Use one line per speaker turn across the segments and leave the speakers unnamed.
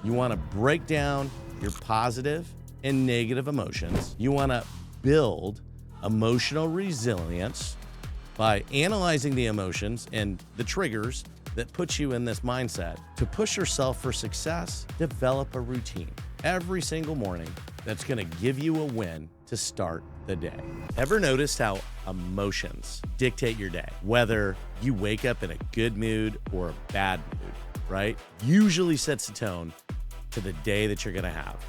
You want to break down your positive and negative emotions. You want to build emotional resilience by analyzing the emotions and the triggers that put you in this mindset. To push yourself for success, develop a routine every single morning that's going to give you a win to start the day. Ever noticed how emotions dictate your day? Whether you wake up in a good mood or a bad mood, right? Usually sets the tone to the day that you're going to have.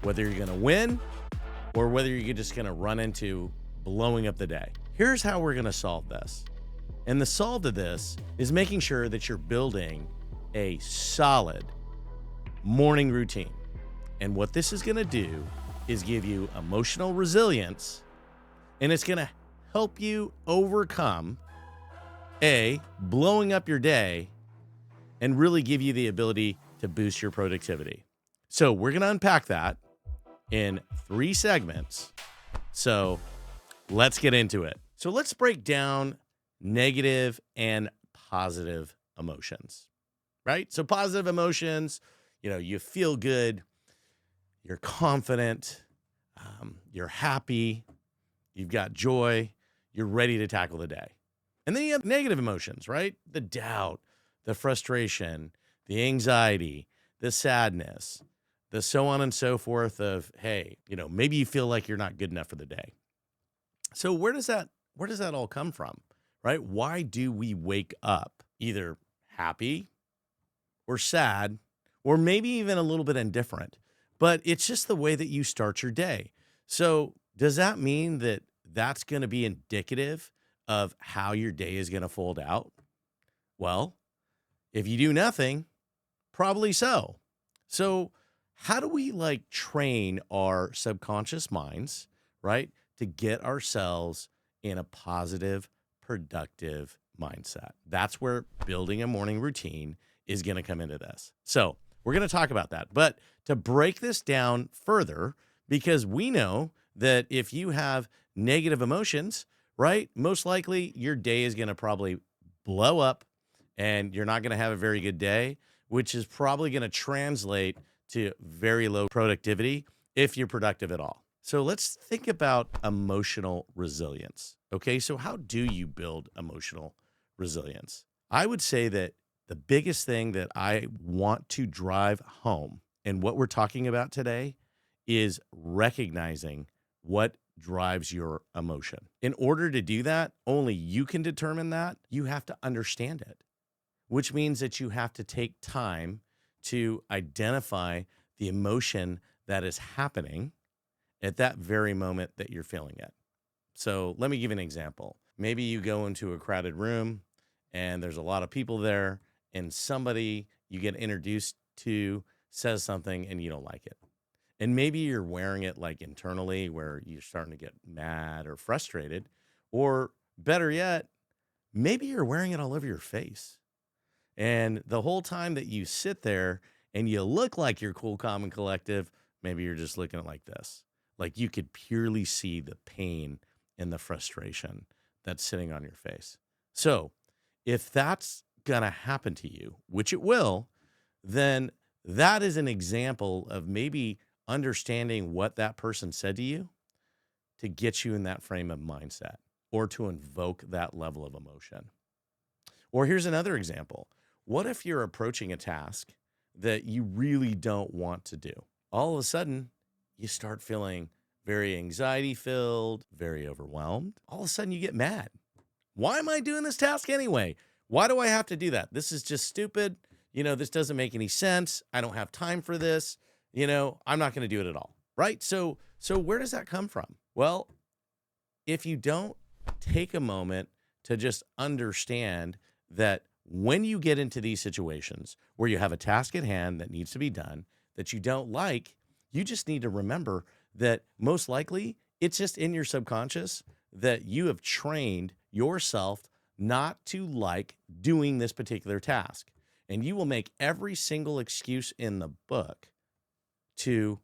Whether you're going to win or whether you're just going to run into blowing up the day. Here's how we're going to solve this. And the solve to this is making sure that you're building a solid morning routine. And what this is going to do is give you emotional resilience, and it's going to help you overcome blowing up your day and really give you the ability to boost your productivity. So we're going to unpack that in 3 segments. So let's get into it. So let's break down negative and positive emotions, right? So positive emotions, you feel good, you're confident, you're happy, you've got joy, you're ready to tackle the day. And then you have negative emotions, right? The doubt, the frustration, the anxiety, the sadness, the so on and so forth of, hey, maybe you feel like you're not good enough for the day. So where does that all come from, right? Why do we wake up either happy or sad or maybe even a little bit indifferent? But it's just the way that you start your day. So does that mean that that's going to be indicative of how your day is going to fold out? Well, if you do nothing, probably so. So how do we train our subconscious minds, right, to get ourselves in a positive, productive mindset? That's where building a morning routine is going to come into this. So we're going to talk about that. But to break this down further, because we know that if you have negative emotions, right, most likely your day is going to probably blow up and you're not going to have a very good day, which is probably going to translate to very low productivity if you're productive at all. So let's think about emotional resilience. Okay, so how do you build emotional resilience? I would say that the biggest thing that I want to drive home and what we're talking about today is recognizing what drives your emotion. In order to do that, only you can determine that. You have to understand it, which means that you have to take time to identify the emotion that is happening at that very moment that you're feeling it. So let me give you an example. Maybe you go into a crowded room and there's a lot of people there and somebody you get introduced to says something and you don't like it. And maybe you're wearing it internally where you're starting to get mad or frustrated, or better yet, maybe you're wearing it all over your face. And the whole time that you sit there and you look like you're cool, calm, and collective, maybe you're just looking at like this. Like you could purely see the pain and the frustration that's sitting on your face. So if that's going to happen to you, which it will, then that is an example of maybe understanding what that person said to you to get you in that frame of mindset or to invoke that level of emotion. Or here's another example. What if you're approaching a task that you really don't want to do? All of a sudden, you start feeling very anxiety filled, very overwhelmed. All of a sudden you get mad. Why am I doing this task anyway? Why do I have to do that? This is just stupid. This doesn't make any sense. I don't have time for this. I'm not going to do it at all. Right? So where does that come from? Well, if you don't take a moment to just understand that when you get into these situations where you have a task at hand that needs to be done that you don't like, you just need to remember that most likely it's just in your subconscious that you have trained yourself not to like doing this particular task. And you will make every single excuse in the book to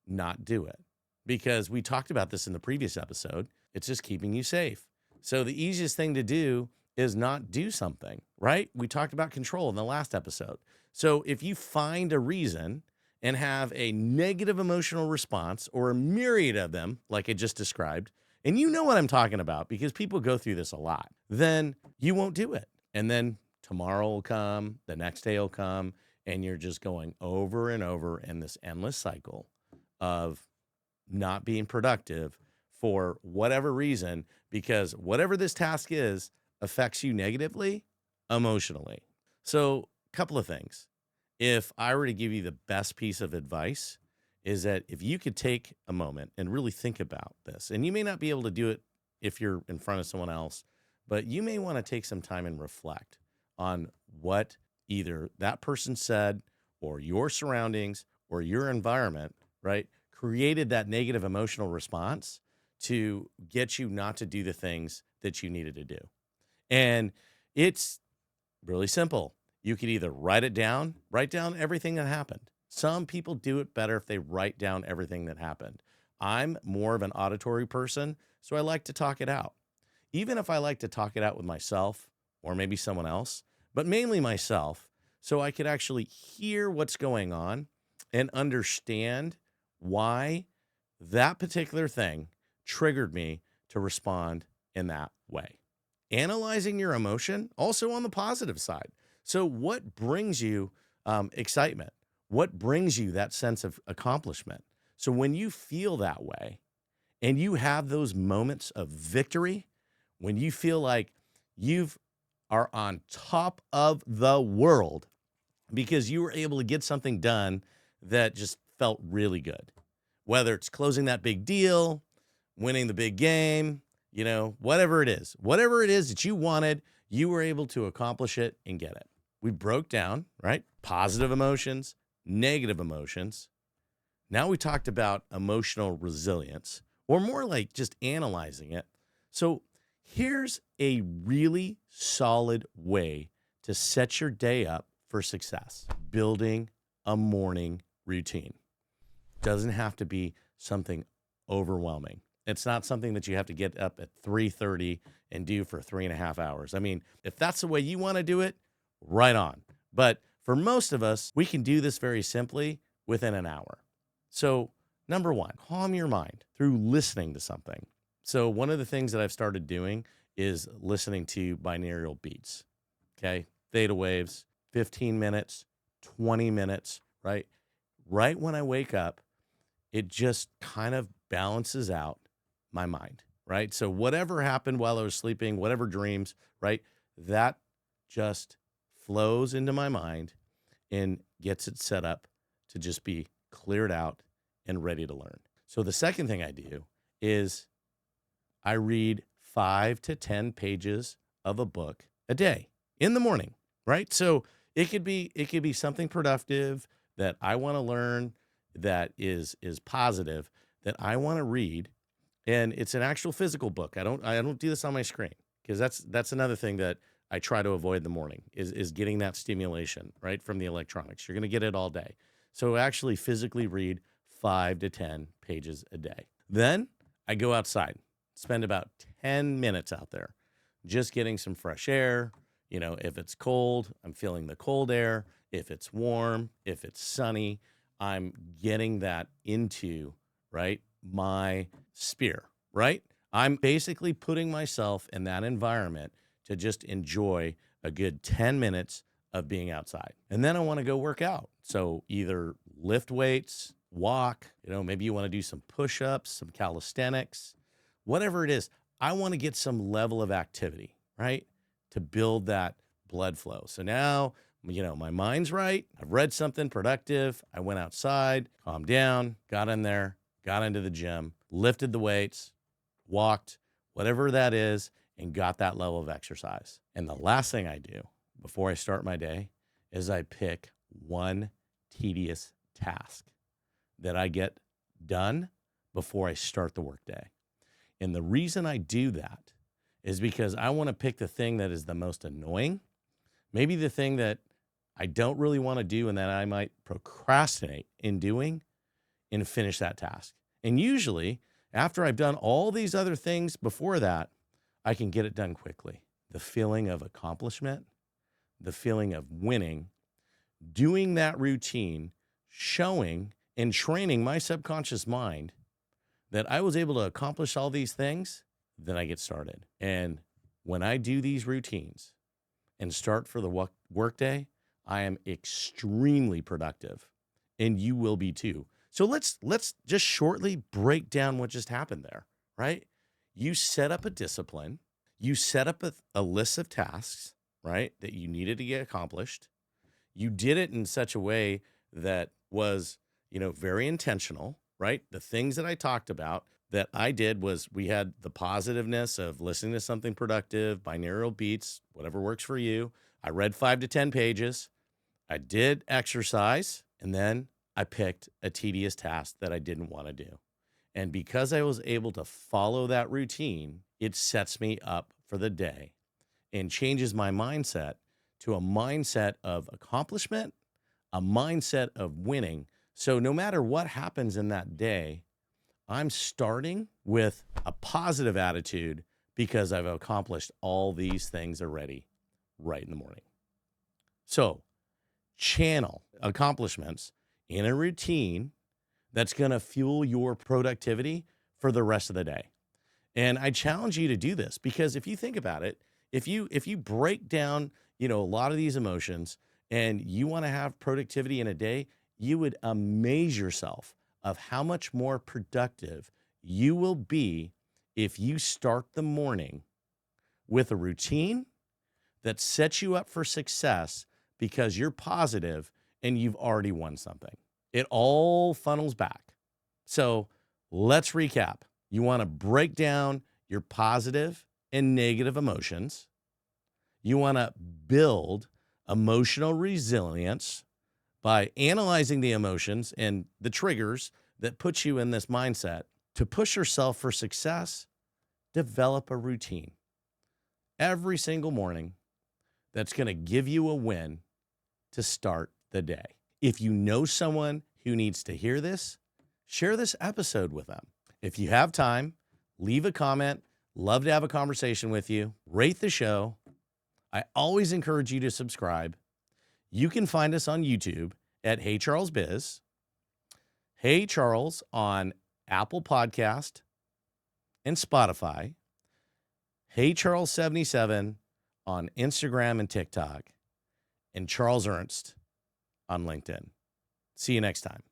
not do it. Because we talked about this in the previous episode. It's just keeping you safe. So the easiest thing to do is not do something, right? We talked about control in the last episode. So if you find a reason and have a negative emotional response or a myriad of them, like I just described, and you know what I'm talking about because people go through this a lot, then you won't do it. And then tomorrow will come, the next day will come, and you're just going over and over in this endless cycle of not being productive for whatever reason, because whatever this task is affects you negatively, emotionally. So, a couple of things. If I were to give you the best piece of advice, is that if you could take a moment and really think about this, and you may not be able to do it if you're in front of someone else, but you may want to take some time and reflect on what either that person said or your surroundings or your environment, right, created that negative emotional response to get you not to do the things that you needed to do. And it's really simple. You could either write down everything that happened. Some people do it better if they write down everything that happened. I'm more of an auditory person, so I like to talk it out. Even if I like to talk it out with myself or maybe someone else, but mainly myself, so I could actually hear what's going on and understand why that particular thing triggered me to respond in that way. Analyzing your emotion also on the positive side. So, what brings you excitement? What brings you that sense of accomplishment? So, when you feel that way and you have those moments of victory, when you feel like you are on top of the world because you were able to get something done that just felt really good, whether it's closing that big deal, winning the big game, whatever it is that you wanted, you were able to accomplish it and get it. We broke down, right? Positive emotions, negative emotions. Now we talked about emotional resilience, or more like just analyzing it. So here's a really solid way to set your day up for success. Building a morning routine. Doesn't have to be something overwhelming. It's not something that you have to get up at 3:30 and do for 3.5 hours. I mean, if that's the way you want to do it, right on. But for most of us, we can do this very simply within an hour. So, number one, calm your mind through listening to something. So, one of the things that I've started doing is listening to binaural beats. Okay. Theta waves, 15 minutes, 20 minutes, right? Right when I wake up, it just kind of balances out my mind, right? So whatever happened while I was sleeping, whatever dreams, right? That just flows into my mind and gets it set up to just be cleared out and ready to learn. So the second thing I do is I read 5 to 10 pages of a book a day in the morning, right? So it could be something productive that I want to learn, that is positive, that I want to read, and it's an actual physical book. I don't do this on my screen because that's another thing that I try to avoid in the morning is getting that stimulation, right, from the electronics. You're going to get it all day. So actually physically read 5 to 10 pages a day. Then I go outside, spend about 10 minutes out there just getting some fresh air. If it's cold, I'm feeling the cold air. If it's warm, if it's sunny, I'm getting that into, right, my sphere, right? I'm basically putting myself in that environment to just enjoy a good 10 minutes of being outside. And then I want to go work out. So either lift weights, walk, maybe you want to do some push-ups, some calisthenics, whatever it is. I want to get some level of activity, right, to build that blood flow. So now, my mind's right. I've read something productive. I went outside, calmed down, got in there, got into the gym, lifted the weights, walked, whatever that is, and got that level of exercise. And the last thing I do before I start my day is I pick one tedious task that I get done before I start the workday. And the reason I do that is because I want to pick the thing that is the most annoying, maybe the thing that I don't really want to do and that I might procrastinate in doing, and finish that task. And usually, after I've done all these other things before that, I can get it done quickly. the feeling of accomplishment, the feeling of winning, doing that routine, showing and training my subconscious mind that I was able to accomplish all these things, then I get started. And when I do these routines and start for the workday, I am extremely productive, and you will be too. So let's just shortly break down what just happened there, right? You set up a discipline, you set up a list of tasks, right, that you needed to get accomplished. You did it in such a way that was, very intentional, right? The things that I talked about that I did was we had the positiveness of listening to something productive, binaural beats, whatever works for you. I read 5 to 10 pages. I did exercise, and then I picked a tedious task that I didn't want to do. And because I was able to follow that routine, it sets me up for the day and changes my mindset to a mindset of accomplishment, a mindset of winning. So no matter what happens in that day, I'm starting with a positive attitude because I've accomplished all these things already right in the morning. So channel accomplishments in a routine that's going to fuel your productivity for the rest of the day. And I challenge you to do this because if you think about it, if you break down, a lot of these emotions and you want to have productivity in a day, you would amaze yourself of how much more productive you will be if you start the morning with a routine that sets you up for success because you're positive and you've already won something. It all funnels back. So let's recap. You want to break down your positive and negative emotions. You want to build emotional resilience by analyzing the emotions and the triggers that put you in this mindset. To push yourself for success, develop a routine every single morning that's going to give you a win to start the day. If you know someone who needs to hear this, share this episode with them. If you have time, leave a comment. Love to have a conversation with you. Rate the show. I always encourage you to subscribe. You can find us on YouTube at Hey Charles Biz, Hey Charles on Apple Podcast and Spotify, Hey Charles 77 on Instagram and TikTok, and Charles Ernst on LinkedIn. See you next time.